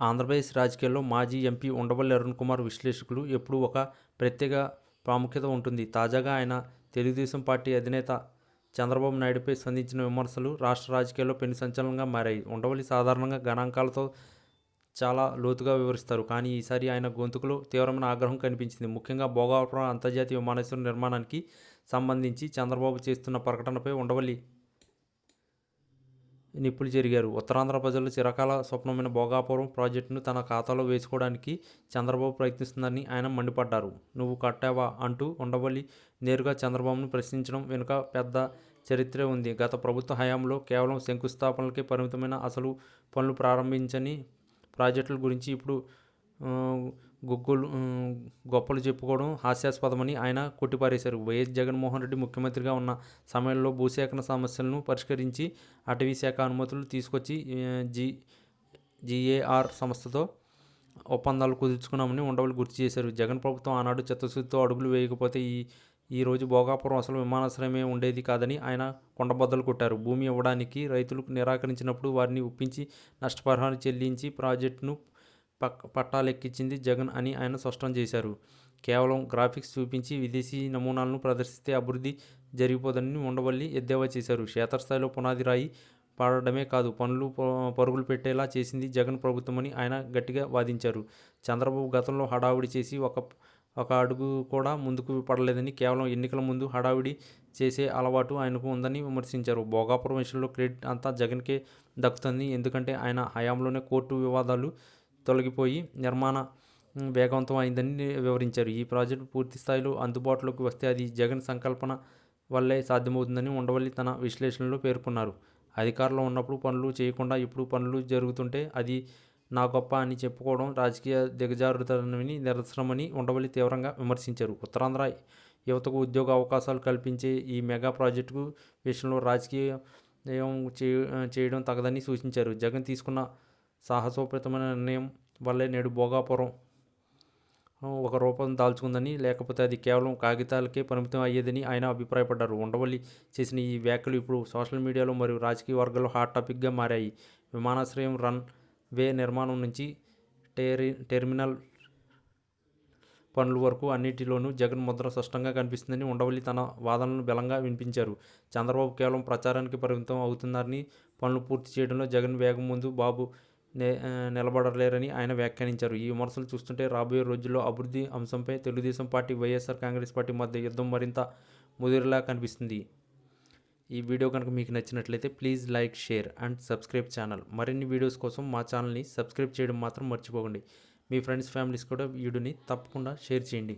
ఆంధ్రప్రదేశ్ రాజకీయాల్లో మాజీ ఎంపీ ఉండవల్లి అరుణ్ కుమార్ విశ్లేషకులు ఎప్పుడూ ఒక ప్రత్యేక ప్రాముఖ్యత ఉంటుంది. తాజాగా ఆయన తెలుగుదేశం పార్టీ అధినేత చంద్రబాబు నాయుడుపై సంధించిన విమర్శలు రాష్ట్ర రాజకీయాల్లో పెను సంచలనంగా మారాయి. ఉండవల్లి సాధారణంగా గణాంకాలతో చాలా లోతుగా వివరిస్తారు. కానీ ఈసారి ఆయన గొంతుకులో తీవ్రమైన ఆగ్రహం కనిపించింది. ముఖ్యంగా భోగాపురం అంతర్జాతీయ విమానాశ్రయం నిర్మాణానికి సంబంధించి చంద్రబాబు చేస్తున్న ప్రకటనపై ఉండవల్లి నిప్పులు చెరిగారు. ఉత్తరాంధ్ర ప్రజలు చిరకాల స్వప్నమైన భోగాపురం ప్రాజెక్టును తన ఖాతాలో వేసుకోవడానికి చంద్రబాబు ప్రయత్నిస్తుందని ఆయన మండిపడ్డారు. నువ్వు కట్టావా అంటూ ఉండవల్లి నేరుగా చంద్రబాబును ప్రశ్నించడం వెనుక పెద్ద చరిత్రే ఉంది. గత ప్రభుత్వ హయాంలో కేవలం శంకుస్థాపనలకే పరిమితమైన, అసలు పనులు ప్రారంభించని ప్రాజెక్టుల గురించి ఇప్పుడు గొప్పలు చెప్పుకోవడం హాస్యాస్పదమని ఆయన కొట్టిపారేశారు. వైఎస్ జగన్మోహన్ రెడ్డి ముఖ్యమంత్రిగా ఉన్న సమయంలో భూసేకరణ సమస్యలను పరిష్కరించి అటవీ శాఖ అనుమతులు తీసుకొచ్చి జీఏఆర్ సంస్థతో ఒప్పందాలు కుదుర్చుకున్నామని ఉండవల్లి గుర్తు చేశారు. జగన్ ప్రభుత్వం ఆనాడు చిత్తశుద్ధితో అడుగులు వేయకపోతే ఈ రోజు భోగాపురం అసలు విమానాశ్రయమే ఉండేది కాదని ఆయన కొండబద్దలు కొట్టారు. భూమి ఇవ్వడానికి రైతులకు నిరాకరించినప్పుడు వారిని ఒప్పించి నష్టపరిహారం చెల్లించి ప్రాజెక్టును పట్టాలెక్కించింది జగన్ అని ఆయన స్పష్టం చేశారు. కేవలం గ్రాఫిక్స్ చూపించి విదేశీ నమూనాలను ప్రదర్శిస్తే అభివృద్ధి జరిగిపోదని ఉండవల్లి ఎద్దేవా చేశారు. క్షేత్రస్థాయిలో పునాది రాయి పడడమే కాదు, పనులు పరుగులు పెట్టేలా చేసింది జగన్ ప్రభుత్వమని ఆయన గట్టిగా వాదించారు. చంద్రబాబు గతంలో హడావుడి చేసి ఒక అడుగు కూడా ముందుకు పడలేదని, కేవలం ఎన్నికల ముందు హడావిడి చేసే అలవాటు ఆయనకు ఉందని విమర్శించారు. భోగాపురం విషయంలో క్రెడిట్ అంతా జగన్కే దక్కుతుంది. ఎందుకంటే ఆయన హయాంలోనే కోర్టు వివాదాలు తొలగిపోయి నిర్మాణ వేగవంతం అయిందని వివరించారు. ఈ ప్రాజెక్టు పూర్తి స్థాయిలో అందుబాటులోకి వస్తే అది జగన్ సంకల్పన వల్లే సాధ్యమవుతుందని ఉండవల్లి తన విశ్లేషణలో పేర్కొన్నారు. అధికారంలో ఉన్నప్పుడు పనులు చేయకుండా ఇప్పుడు పనులు జరుగుతుంటే అది నా గొప్ప అని చెప్పుకోవడం రాజకీయ దిగజారుతనానికి నిదర్శనమని ఉండవల్లి తీవ్రంగా విమర్శించారు. ఉత్తరాంధ్ర యువతకు ఉద్యోగ అవకాశాలు కల్పించే ఈ మెగా ప్రాజెక్టు విషయంలో రాజకీయం చేయడం తగదని సూచించారు. జగన్ తీసుకున్న సాహసోపేతమైన నిర్ణయం వల్లే నేడు భోగాపురం ఒక రూపం దాల్చుకుందని, లేకపోతే అది కేవలం కాగితాలకే పరిమితం అయ్యేదని ఆయన అభిప్రాయపడ్డారు. ఉండవల్లి చేసిన ఈ వ్యాఖ్యలు ఇప్పుడు సోషల్ మీడియాలో మరియు రాజకీయ వర్గాల్లో హాట్ టాపిక్గా మారాయి. విమానాశ్రయం రన్ వే నిర్మాణం నుంచి టెర్మినల్ పనుల వరకు అన్నిటిలోనూ జగన్ ముద్ర స్పష్టంగా కనిపిస్తుందని ఉండవల్లి తన వాదనలను బలంగా వినిపించారు. చంద్రబాబు కేవలం ప్రచారానికి పరిమితం అవుతున్నారని, పనులు పూర్తి చేయడంలో జగన్ వేగం ముందు బాబు నిలబడలేరని ఆయన వ్యాఖ్యానించారు. ఈ విమర్శలు చూస్తుంటే రాబోయే రోజుల్లో అభివృద్ధి అంశంపై తెలుగుదేశం పార్టీ, వైఎస్ఆర్ కాంగ్రెస్ పార్టీ మధ్య యుద్ధం మరింత ముదిరేలా కనిపిస్తుంది. ఈ వీడియో కనుక మీకు నచ్చినట్లయితే please like, share and subscribe channel. మరిన్ని వీడియోస్ కోసం మా ఛానల్ని సబ్స్క్రైబ్ చేయడం మాత్రం మర్చిపోకండి. మీ ఫ్రెండ్స్, ఫ్యామిలీస్ కూడా వీడియోని తప్పకుండా షేర్ చేయండి.